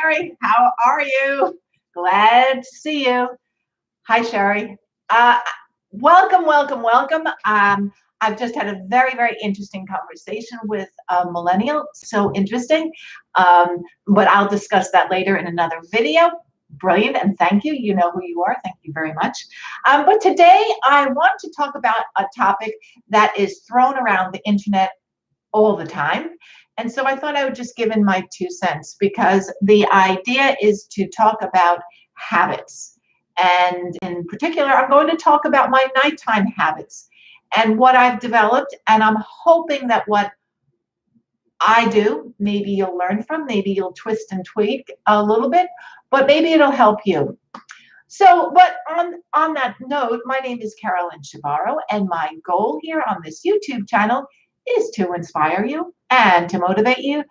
Sherry. How are you? Glad to see you. Hi, Sherry. Welcome, welcome, welcome. I've just had a very, very interesting conversation with a millennial. So interesting. But I'll discuss that later in another video. Brilliant, and thank you. You know who you are. Thank you very much. But today I want to talk about a topic that is thrown around the internet all the time. And so I thought I would just give in my 2 cents because the idea is to talk about habits. And in particular, I'm going to talk about my nighttime habits and what I've developed. And I'm hoping that what I do, maybe you'll learn from, maybe you'll twist and tweak a little bit, but maybe it'll help you. So, but on that note, my name is Carolyn Chebaro, and my goal here on this YouTube channel is to inspire you and to motivate you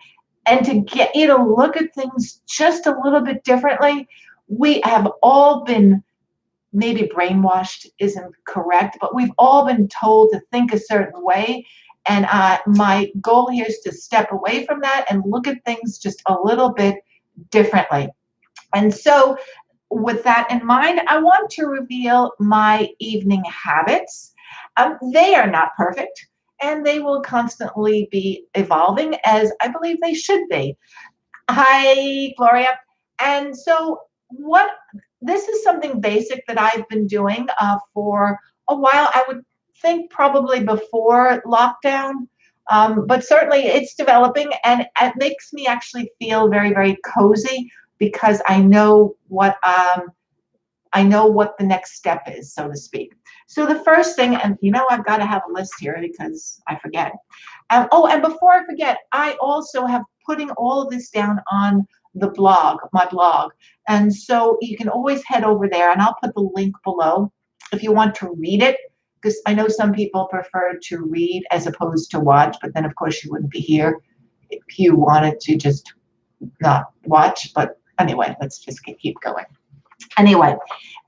and to get you to look at things just a little bit differently. We have all been, maybe brainwashed isn't correct, but we've all been told to think a certain way. And my goal here is to step away from that and look at things just a little bit differently. And so with that in mind, I want to reveal my evening habits. They are not perfect, and they will constantly be evolving, as I believe they should be. Hi, Gloria. And so this is something basic that I've been doing for a while. I would think probably before lockdown, but certainly it's developing, and it makes me actually feel very, very cozy because I know what the next step is, so to speak. So the first thing, and I've got to have a list here because I forget. And before I forget, I also have putting all of this down on the blog, my blog. And so you can always head over there, and I'll put the link below if you want to read it, because I know some people prefer to read as opposed to watch, but then of course you wouldn't be here if you wanted to just not watch. But anyway, let's just keep going. Anyway,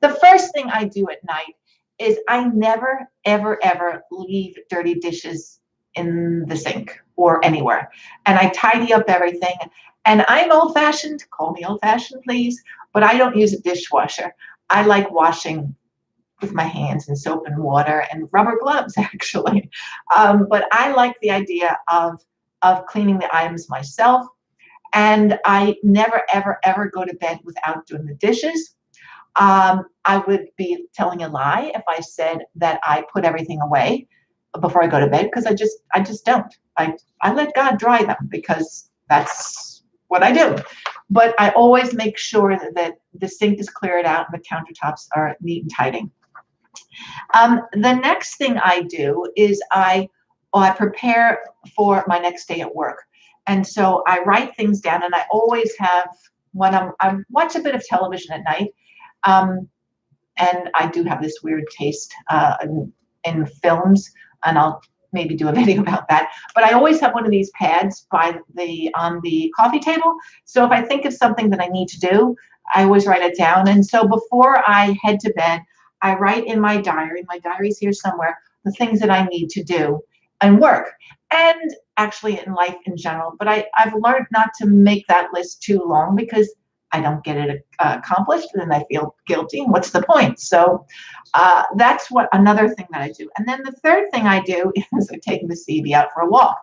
the first thing I do at night is I never, ever, ever leave dirty dishes in the sink or anywhere. And I tidy up everything. And I'm old-fashioned, call me old-fashioned, please, but I don't use a dishwasher. I like washing with my hands in soap and water and rubber gloves, actually. But I like the idea of cleaning the items myself. And I never, ever, ever go to bed without doing the dishes. I would be telling a lie if I said that I put everything away before I go to bed, because I just don't. I let God dry them because that's what I do. But I always make sure that the sink is cleared out and the countertops are neat and tidy. The next thing I do is I prepare for my next day at work. And so I write things down, and I always have, when I watch a bit of television at night, and I do have this weird taste in films, and I'll maybe do a video about that. But I always have one of these pads on the coffee table. So if I think of something that I need to do, I always write it down. And so before I head to bed, I write in my diary. My diary's here somewhere, the things that I need to do and work, and actually in life in general. But I've learned not to make that list too long because I don't get it accomplished, and then I feel guilty. And what's the point? So that's another thing that I do. And then the third thing I do is I take Miss Evie out for a walk.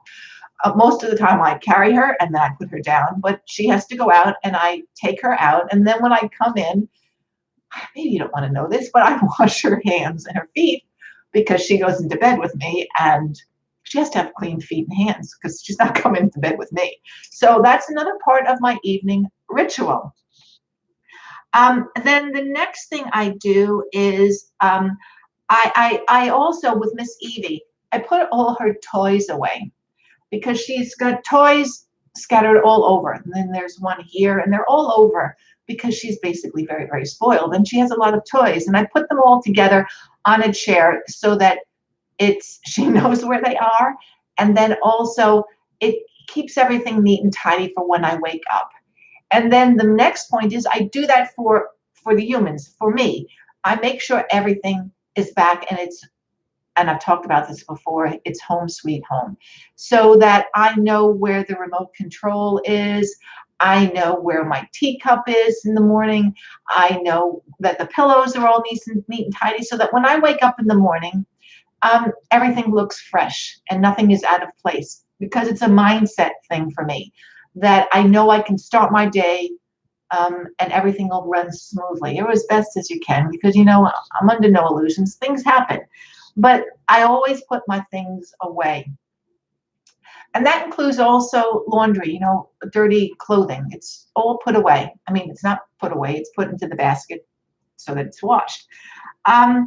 Most of the time I carry her and then I put her down, but she has to go out, and I take her out. And then when I come in, maybe you don't want to know this, but I wash her hands and her feet because she goes into bed with me, and she has to have clean feet and hands because she's not coming to bed with me. So that's another part of my evening ritual. Then the next thing I do is I also, with Miss Evie, I put all her toys away because she's got toys scattered all over. And then there's one here, and they're all over because she's basically very, very spoiled, and she has a lot of toys. And I put them all together on a chair so that she knows where they are, and then also it keeps everything neat and tidy for when I wake up. And then the next point is I do that for the humans, for me. I make sure everything is back, and I've talked about this before, it's home sweet home, so that I know where the remote control is. I know where my teacup is in the morning. I know that the pillows are all neat and tidy, so that when I wake up in the morning, everything looks fresh and nothing is out of place, because it's a mindset thing for me that I know I can start my day, and everything will run smoothly or as best as you can, because I'm under no illusions. Things happen, but I always put my things away. And that includes also laundry, dirty clothing. It's all put away. I mean, it's not put away, it's put into the basket so that it's washed. Um,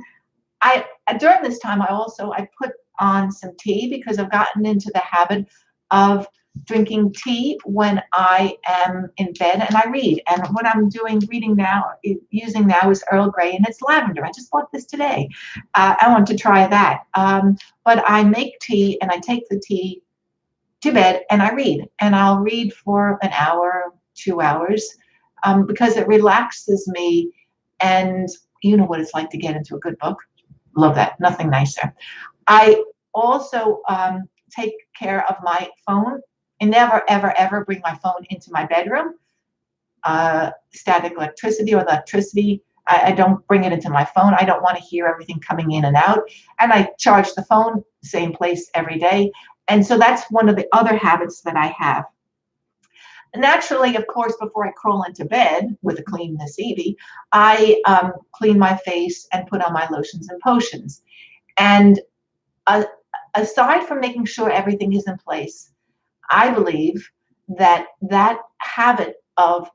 I During this time, I put on some tea, because I've gotten into the habit of drinking tea when I am in bed and I read. And what I'm using now is Earl Grey, and it's lavender. I just bought this today. I want to try that. But I make tea and I take the tea to bed and I read. And I'll read for an hour, 2 hours, because it relaxes me. And you know what it's like to get into a good book. Love that. Nothing nicer. I also take care of my phone, and never, ever, ever bring my phone into my bedroom. Static electricity or electricity, I don't bring it into my phone. I don't want to hear everything coming in and out. And I charge the phone same place every day. And so that's one of the other habits that I have. Naturally, of course, before I crawl into bed with a clean this Evie, I clean my face and put on my lotions and potions. And aside from making sure everything is in place, I believe that that habit of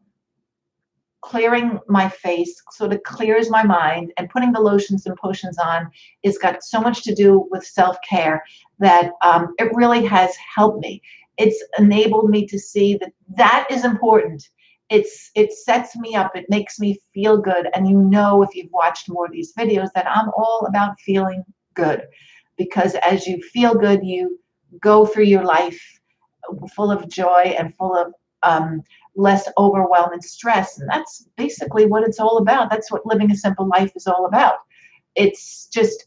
clearing my face sort of clears my mind, and putting the lotions and potions on is got so much to do with self-care that it really has helped me. It's enabled me to see that that is important. It sets me up. It makes me feel good. And if you've watched more of these videos, that I'm all about feeling good, because as you feel good, you go through your life full of joy and full of less overwhelm and stress. And that's basically what it's all about. That's what living a simple life is all about. It's just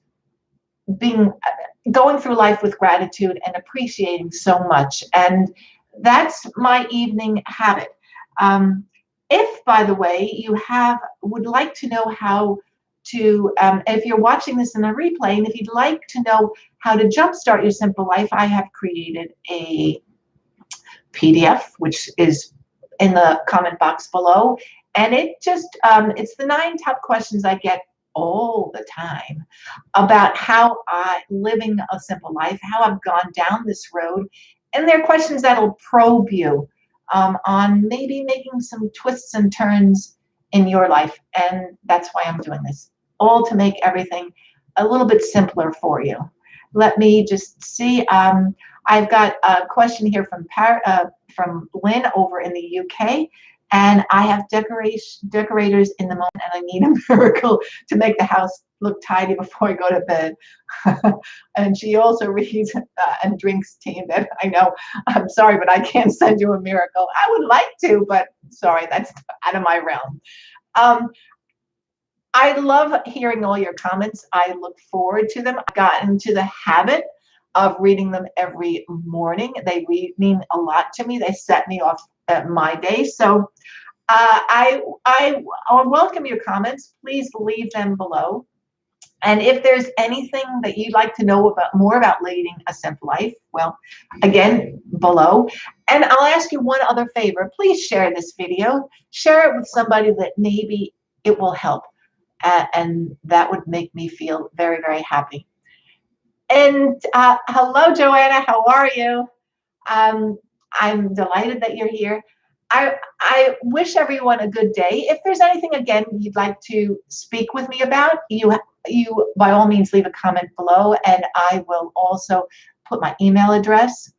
going through life with gratitude and appreciating so much. And that's my evening habit. If, by the way, you would like to know how to, if you're watching this in a replay, and if you'd like to know how to jumpstart your simple life, I have created a PDF, which is in the comment box below. And it's the 9 top questions I get all the time about how living a simple life, how I've gone down this road. And they're questions that'll probe you on maybe making some twists and turns in your life. And that's why I'm doing this, all to make everything a little bit simpler for you. Let me just see. I've got a question here from Lynn over in the UK. And I have decorators in the moment, and I need a miracle to make the house look tidy before I go to bed. And she also reads and drinks tea in bed. I know. I'm sorry, but I can't send you a miracle. I would like to, but sorry, that's out of my realm. I love hearing all your comments. I look forward to them. I've gotten into the habit of reading them every morning. They mean a lot to me. They set me off at my day. So I welcome your comments. Please leave them below. And if there's anything that you'd like to know more about leading a simple life, well, again, below. And I'll ask you one other favor. Please share this video. Share it with somebody that maybe it will help. And that would make me feel very, very happy. And hello, Joanna. How are you? I'm delighted that you're here. I wish everyone a good day. If there's anything, again, you'd like to speak with me about, you by all means leave a comment below, and I will also put my email address.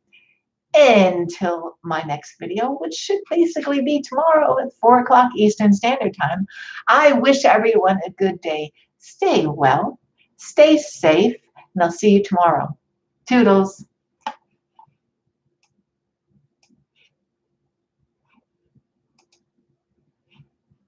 Until my next video, which should basically be tomorrow at 4 o'clock Eastern Standard Time, I wish everyone a good day. Stay well, stay safe, and I'll see you tomorrow. Toodles.